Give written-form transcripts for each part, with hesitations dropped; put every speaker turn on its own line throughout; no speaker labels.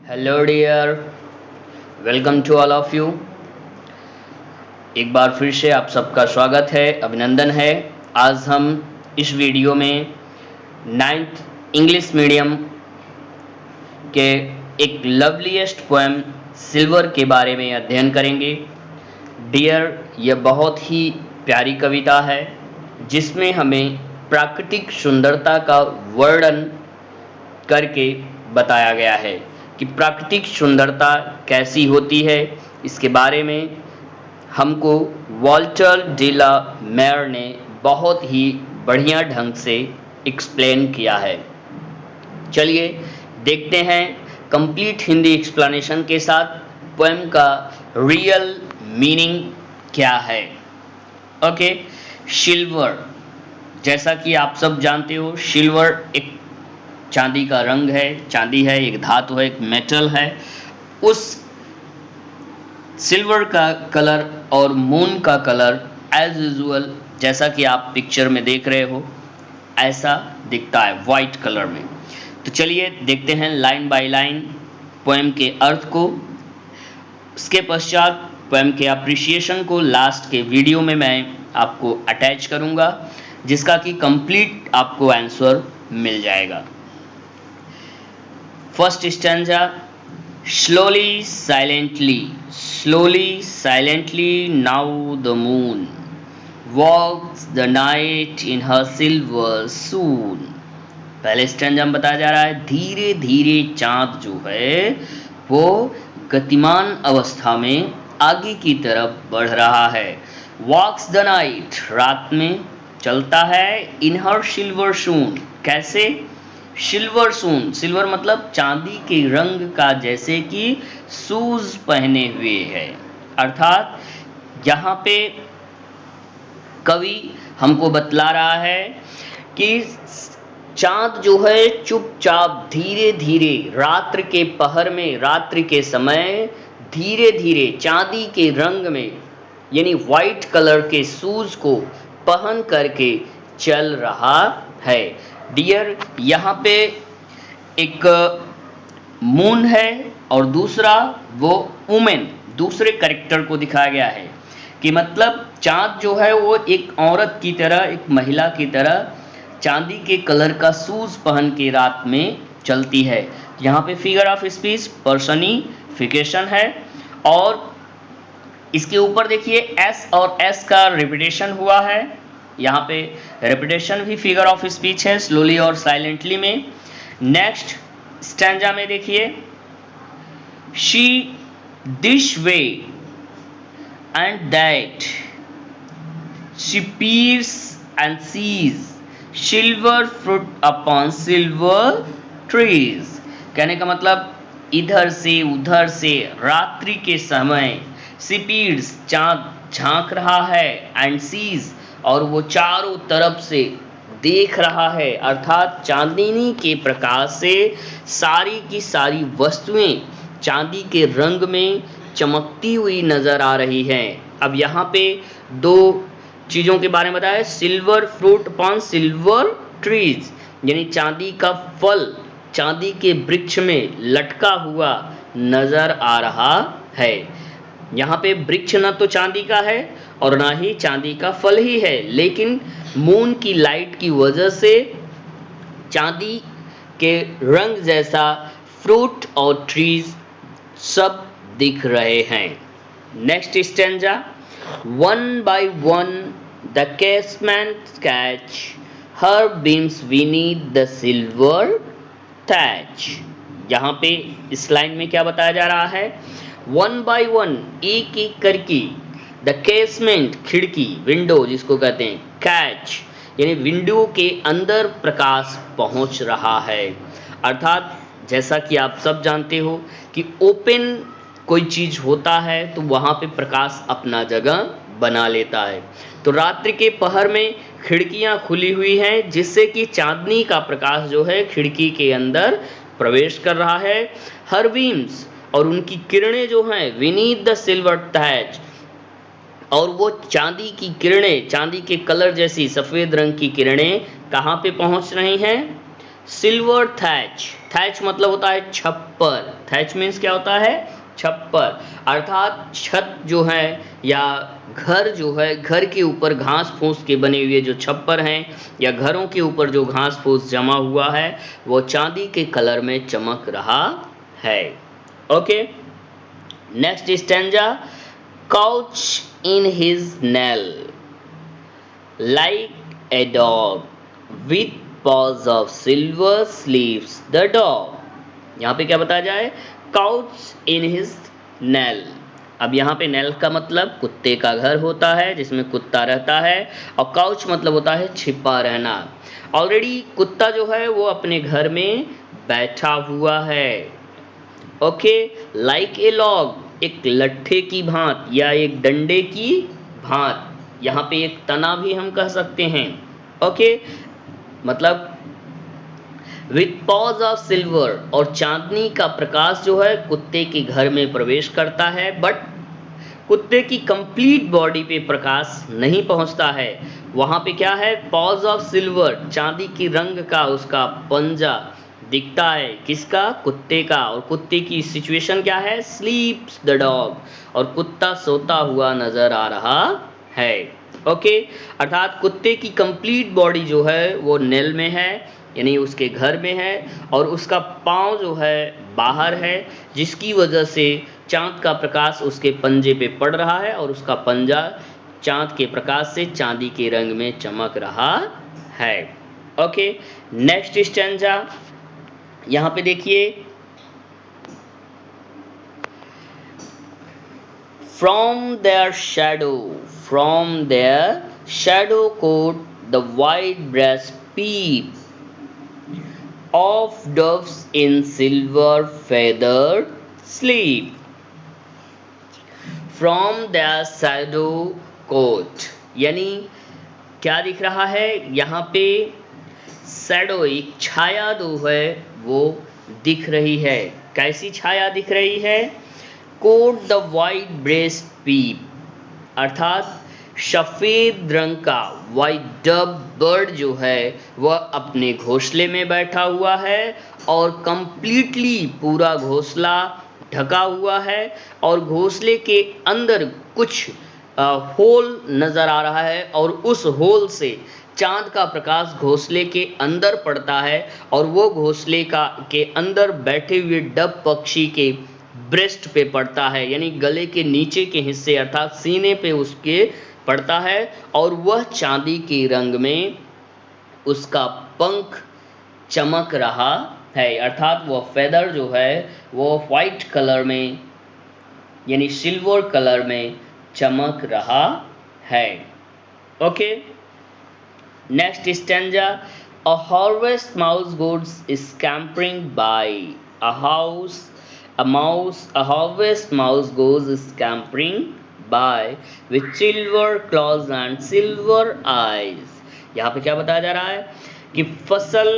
Hello dear, welcome to all of you. एक बार फिर से आप सबका स्वागत है, अभिनंदन है। आज हम इस वीडियो में 9th इंग्लिश मीडियम के एक लवलीएस्ट पोएम सिल्वर के बारे में अध्ययन करेंगे। डियर, यह बहुत ही प्यारी कविता है जिसमें हमें प्राकृतिक सुंदरता का वर्णन करके बताया गया है कि प्राकृतिक सुंदरता कैसी होती है। इसके बारे में हमको वॉल्टर डे ला मेयर ने बहुत ही बढ़िया ढंग से एक्सप्लेन किया है। चलिए देखते हैं कंप्लीट हिंदी एक्सप्लेनेशन के साथ पोएम का रियल मीनिंग क्या है। ओके, सिल्वर, जैसा कि आप सब जानते हो, सिल्वर एक चांदी का रंग है, चांदी है, एक धातु है, एक मेटल है। उस सिल्वर का कलर और मून का कलर एज यूजुअल, जैसा कि आप पिक्चर में देख रहे हो, ऐसा दिखता है वाइट कलर में। तो चलिए देखते हैं लाइन बाय लाइन पोएम के अर्थ को। उसके पश्चात पोएम के अप्रिसिएशन को लास्ट के वीडियो में मैं आपको अटैच करूंगा, जिसका कि कंप्लीट आपको आंसर मिल जाएगा। First stanza, slowly, silently, now the moon walks the night in her silver soon. पहले स्टैंजा में बताया जा रहा है धीरे धीरे चांद जो है वो गतिमान अवस्था में आगे की तरफ बढ़ रहा है। Walks the night, रात में चलता है। In her silver soon, कैसे? सिल्वर सून, सिल्वर मतलब चांदी के रंग का, जैसे कि शूज पहने हुए है। अर्थात यहाँ पे कवि हमको बतला रहा है कि चांद जो है चुपचाप धीरे धीरे रात्रि के पहर में, रात्रि के समय धीरे धीरे चांदी के रंग में यानी वाइट कलर के शूज को पहन करके चल रहा है। डियर, यहाँ पे एक मून है और दूसरा वो वुमेन, दूसरे कैरेक्टर को दिखाया गया है कि मतलब चांद जो है वो एक औरत की तरह, एक महिला की तरह चांदी के कलर का शूज पहन के रात में चलती है। यहाँ पे फिगर ऑफ स्पीच पर्सनिफिकेशन है और इसके ऊपर देखिए एस और एस का रिपीटेशन हुआ है। यहाँ पे रेपिटेशन भी फिगर ऑफ स्पीच है, स्लोली और साइलेंटली में। नेक्स्ट स्टैंजा में देखिए, she this way and that, she peers and sees silver fruit upon silver trees. कहने का मतलब इधर से उधर से रात्रि के समय शी पीर्स, चांद झांक रहा है, एंड सीज, और वो चारों तरफ से देख रहा है। अर्थात चांदनी के प्रकाश से सारी की सारी वस्तुएं चांदी के रंग में चमकती हुई नजर आ रही हैं। अब यहाँ पे दो चीज़ों के बारे में बताया, silver fruit upon silver trees, यानी चांदी का फल चांदी के वृक्ष में लटका हुआ नजर आ रहा है। यहाँ पे वृक्ष ना तो चांदी का है और ना ही चांदी का फल ही है, लेकिन मून की लाइट की वजह से चांदी के रंग जैसा फ्रूट और ट्रीज सब दिख रहे हैं। Next stanza, one by one the casement catch her beams beneath the silver thatch। यहाँ पे इस लाइन में क्या बताया जा रहा है, वन बाय वन, एक एक करके, द केसमेंट, खिड़की, विंडो जिसको कहते हैं, कैच यानी विंडो के अंदर प्रकाश पहुंच रहा है। अर्थात जैसा कि आप सब जानते हो कि ओपन कोई चीज होता है तो वहां पे प्रकाश अपना जगह बना लेता है। तो रात्रि के पहर में खिड़कियां खुली हुई हैं जिससे कि चांदनी का प्रकाश जो है खिड़की के अंदर प्रवेश कर रहा है। हर बीम्स, और उनकी किरणें जो हैं, विनीत द सिल्वर टैच, और वो चांदी की किरणें, चांदी के कलर जैसी सफेद रंग की किरणें कहाँ पे पहुंच रही हैं, सिल्वर थैच, थैच मतलब होता है छप्पर, थैच मीन्स क्या होता है, छप्पर, अर्थात छत जो है या घर जो है, घर के ऊपर घास फूस के बने हुए जो छप्पर हैं या घरों के ऊपर जो घास फूस जमा हुआ है वो चांदी के कलर में चमक रहा है। Okay, next stanza, couch in his nail like a dog with paws of silver sleeps the dog। यहाँ पे क्या बताया जाए, काउच इन हिज नेल। अब यहाँ पे नेल का मतलब कुत्ते का घर होता है जिसमें कुत्ता रहता है, और काउच मतलब होता है छिपा रहना। ऑलरेडी कुत्ता जो है वो अपने घर में बैठा हुआ है। ओके, लाइक ए लॉग, एक लट्ठे की भांत या एक डंडे की भांत, यहाँ पे एक तना भी हम कह सकते हैं। ओके, मतलब विथ पॉज ऑफ सिल्वर, और चांदनी का प्रकाश जो है कुत्ते के घर में प्रवेश करता है, बट कुत्ते की कंप्लीट बॉडी पे प्रकाश नहीं पहुंचता है। वहां पे क्या है, पॉज ऑफ सिल्वर, चांदी की रंग का उसका पंजा दिखता है, किसका, कुत्ते का। और कुत्ते की सिचुएशन क्या है, स्लीप्स द डॉग, और कुत्ता सोता हुआ नजर आ रहा है। ओके, अर्थात कुत्ते की कंप्लीट बॉडी जो है वो नेल में है, यानी उसके घर में है, और उसका पाँव जो है बाहर है, जिसकी वजह से चांद का प्रकाश उसके पंजे पे पड़ रहा है और उसका पंजा चांद के प्रकाश से चांदी के रंग में चमक रहा है। ओके, नेक्स्ट स्टैंजा यहाँ पे देखिए, From their shadow coat the white breast peep of doves in silver feathered sleep। From their shadow coat, यानी क्या दिख रहा है यहाँ पे, शैडो एक छाया जो है वो दिख रही है। कैसी छाया दिख रही है, कोट द वाइट ब्रेस्ट पीप, अर्थात सफेद रंग का वाइट डब बर्ड जो है वह अपने घोंसले में बैठा हुआ है, और कंप्लीटली पूरा घोंसला ढका हुआ है, और घोंसले के अंदर कुछ होल नजर आ रहा है, और उस होल से चांद का प्रकाश घोंसले के अंदर पड़ता है, और वो घोंसले के अंदर बैठे हुए डब पक्षी के ब्रेस्ट पे पड़ता है, यानी गले के नीचे के हिस्से अर्थात सीने पे उसके पड़ता है, और वह चांदी के रंग में उसका पंख चमक रहा है, अर्थात वह फेदर जो है वो वाइट कलर में यानी सिल्वर कलर में चमक रहा है। Okay, next stanza, a harvest mouse goes scampering by a house, a harvest mouse goes scampering by with silver claws and silver eyes। यहाँ पे क्या बताया जा रहा है कि फसल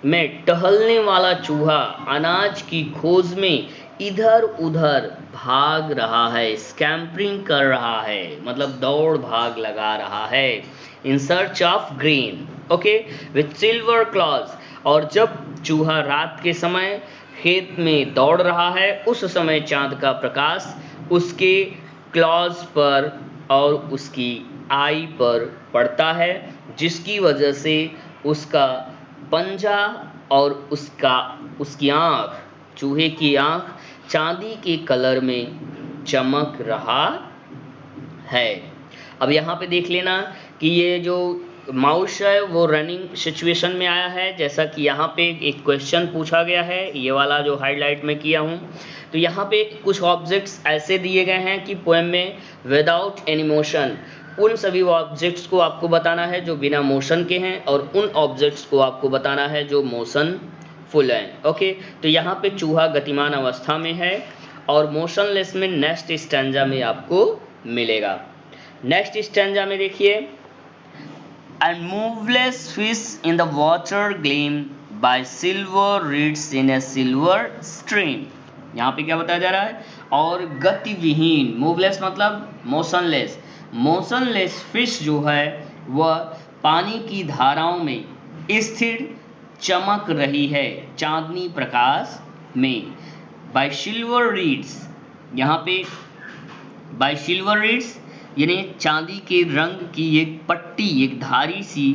में टहलने वाला चूहा अनाज की खोज में इधर उधर भाग रहा है, स्कैम्परिंग कर रहा है, मतलब दौड़ भाग लगा रहा है, in search of green. Okay, with silver clause, और जब चूहा रात के समय खेत में दौड़ रहा है उस समय चांद का प्रकाश उसके क्लॉज पर और उसकी आई पर पड़ता है, जिसकी वजह से उसका पंजा और उसकी आँख, चूहे की आँख चांदी के कलर में चमक रहा है। अब यहाँ पे देख लेना कि ये जो माउस है वो रनिंग सिचुएशन में आया है, जैसा कि यहाँ पे एक क्वेश्चन पूछा गया है, ये वाला जो हाईलाइट में किया हूँ। तो यहाँ पे कुछ ऑब्जेक्ट्स ऐसे दिए गए हैं कि पोएम में विदाउट एनी मोशन, उन सभी ऑब्जेक्ट्स को आपको बताना है जो बिना मोशन के हैं, और उन ऑब्जेक्ट्स को आपको बताना है जो मोशन फुल हैं। ओके, तो यहाँ पे चूहा गतिमान अवस्था में है और मोशनलेस में नेक्स्ट स्टैंजा में आपको मिलेगा। नेक्स्ट स्टैंजा में देखिए, and moveless fish in the water gleam by silver reeds in a silver stream। यहाँ पे क्या बताया जा रहा है, और गतिविहीन, मूवलेस मतलब मोशनलेस, मोशनलेस फिश जो है वह पानी की धाराओं में स्थिर चमक रही है चांदनी प्रकाश में। बाय सिल्वर रीड्स, यहाँ पे बाय सिल्वर रीड्स यानी चांदी के रंग की एक पट्टी, एक धारी सी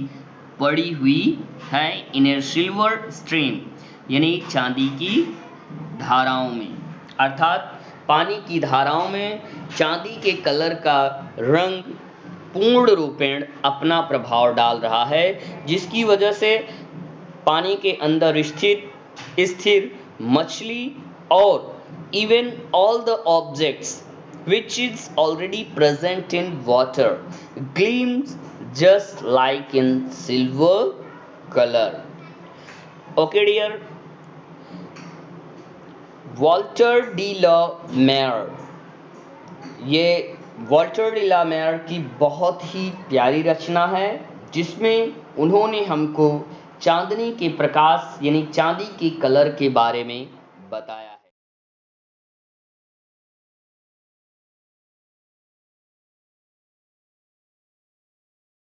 पड़ी हुई है इन ए सिल्वर स्ट्रीम, यानी चांदी की धाराओं में, अर्थात पानी की धाराओं में चांदी के कलर का रंग पूर्ण रूपेण अपना प्रभाव डाल रहा है, जिसकी वजह से पानी के अंदर स्थिर मछली और even all the objects which is already present in water gleams just like in silver color. Okay dear, Walter de la Mare, ये वॉल्टर डी ला मेयर की बहुत ही प्यारी रचना है, जिसमें उन्होंने हमको चांदनी के प्रकाश यानी चांदी के कलर के बारे में बताया।